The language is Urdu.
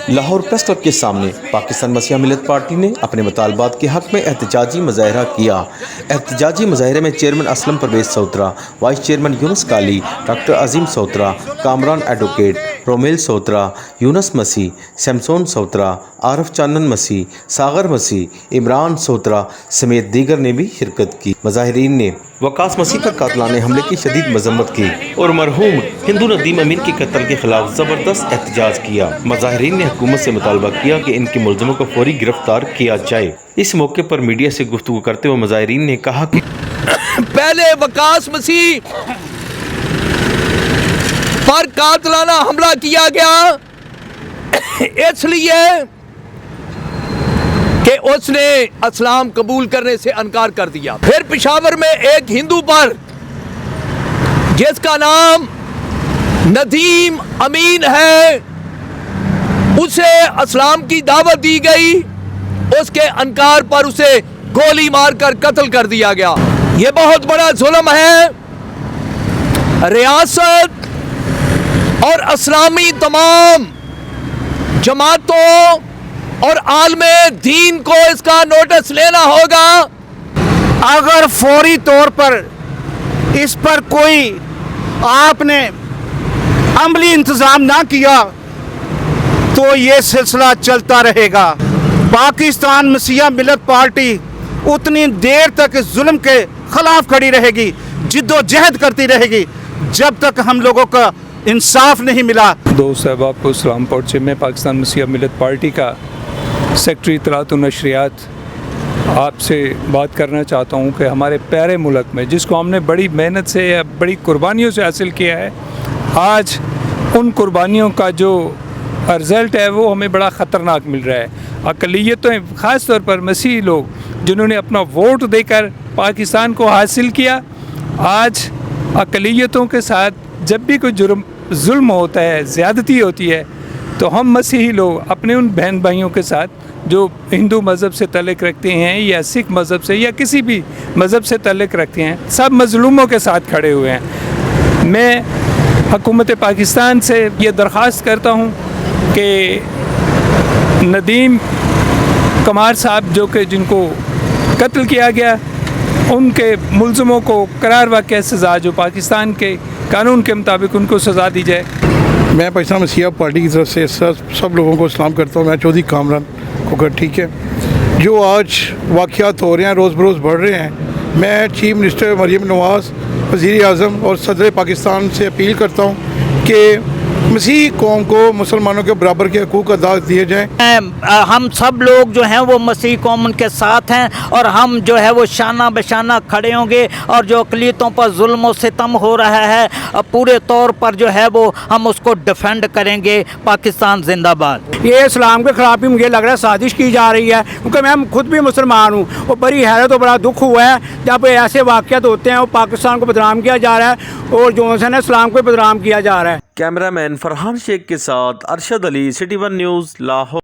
لاہور پریس کلب کے سامنے پاکستان مسیح ملت پارٹی نے اپنے مطالبات کے حق میں احتجاجی مظاہرہ کیا۔ احتجاجی مظاہرے میں chairman Aslam Parvez Sotra, vice chairman Younis Kali, doctor Azeem Sotra, Kamran advocate Romail Sotra, Younis Masih, Samson Sutra, عارف چانن مسیح، ساغر مسیح، عمران سوترا سمیت دیگر نے بھی شرکت کی۔ مظاہرین نے وقاص مسیح پر قاتلانہ حملے کی شدید مذمت کی اور مرحوم ہندو ندیم امین کے قتل کے خلاف زبردست احتجاج کیا۔ مظاہرین نے حکومت سے مطالبہ کیا کہ ان کے ملزموں کو فوری گرفتار کیا جائے۔ اس موقع پر میڈیا سے گفتگو کرتے ہوئے مظاہرین نے کہا کہ پہلے وقاص مسیح پر قاتلانہ حملہ کیا گیا اس لیے کہ اس نے اسلام قبول کرنے سے انکار کر دیا۔ پھر پشاور میں ایک ہندو پر جس کا نام ندیم امین ہے، اسے اسلام کی دعوت دی گئی، اس کے انکار پر اسے گولی مار کر قتل کر دیا گیا۔ یہ بہت بڑا ظلم ہے۔ ریاست اور اسلامی تمام جماعتوں اور عالم دین کو اس کا نوٹس لینا ہوگا۔ اگر فوری طور پر اس پر کوئی آپ نے عملی انتظام نہ کیا تو یہ سلسلہ چلتا رہے گا۔ پاکستان مسیح ملت پارٹی اتنی دیر تک اس ظلم کے خلاف کھڑی رہے گی، جد و جہد کرتی رہے گی، جب تک ہم لوگوں کا انصاف نہیں ملا۔ دوست احباب کو اسلام پورٹ سے میں پاکستان مسیح ملت پارٹی کا سیکٹری اطلاعات و نشریات آپ سے بات کرنا چاہتا ہوں کہ ہمارے پیارے ملک میں جس کو ہم نے بڑی محنت سے یا بڑی قربانیوں سے حاصل کیا ہے، آج ان قربانیوں کا جو رزلٹ ہے وہ ہمیں بڑا خطرناک مل رہا ہے۔ اقلیتوں خاص طور پر مسیحی لوگ جنہوں نے اپنا ووٹ دے کر پاکستان کو حاصل کیا، آج اقلیتوں کے ساتھ جب بھی کوئی ظلم ہوتا ہے، زیادتی ہوتی ہے، تو ہم مسیحی لوگ اپنے ان بہن بھائیوں کے ساتھ جو ہندو مذہب سے تعلق رکھتے ہیں یا سکھ مذہب سے یا کسی بھی مذہب سے تعلق رکھتے ہیں، سب مظلوموں کے ساتھ کھڑے ہوئے ہیں۔ میں حکومت پاکستان سے یہ درخواست کرتا ہوں کہ ندیم کمار صاحب جو کہ جن کو قتل کیا گیا، ان کے ملزموں کو قرار واقع سزا جو پاکستان کے قانون کے مطابق ان کو سزا دی جائے۔ میں پاکستان مسیح پارٹی کی طرف سے سب لوگوں کو سلام کرتا ہوں۔ میں چودھری کامران کوکر، ٹھیک ہے، جو آج واقعات ہو رہے ہیں روز بروز بڑھ رہے ہیں، میں چیف منسٹر مریم نواز، وزیر اعظم اور صدر پاکستان سے اپیل کرتا ہوں کہ مسیحی قوم کو مسلمانوں کے برابر کے حقوق ادا دیے جائیں۔ ہم سب لوگ جو ہیں وہ مسیحی قوم ان کے ساتھ ہیں اور ہم جو ہے وہ شانہ بشانہ کھڑے ہوں گے، اور جو اقلیتوں پر ظلم و ستم ہو رہا ہے پورے طور پر جو ہے وہ ہم اس کو ڈیفینڈ کریں گے۔ پاکستان زندہ باد۔ یہ اسلام کے خلاف بھی مجھے لگ رہا ہے سازش کی جا رہی ہے، کیونکہ میں خود بھی مسلمان ہوں اور بڑی حیرت اور بڑا دکھ ہوا ہے جب ایسے واقعات ہوتے ہیں اور پاکستان کو بدنام کیا جا رہا ہے اور جو ہے نا اسلام کو بدنام کیا جا رہا ہے۔ کیمرہ مین فرحان شیخ کے ساتھ ارشد علی، سٹی ون نیوز، لاہور۔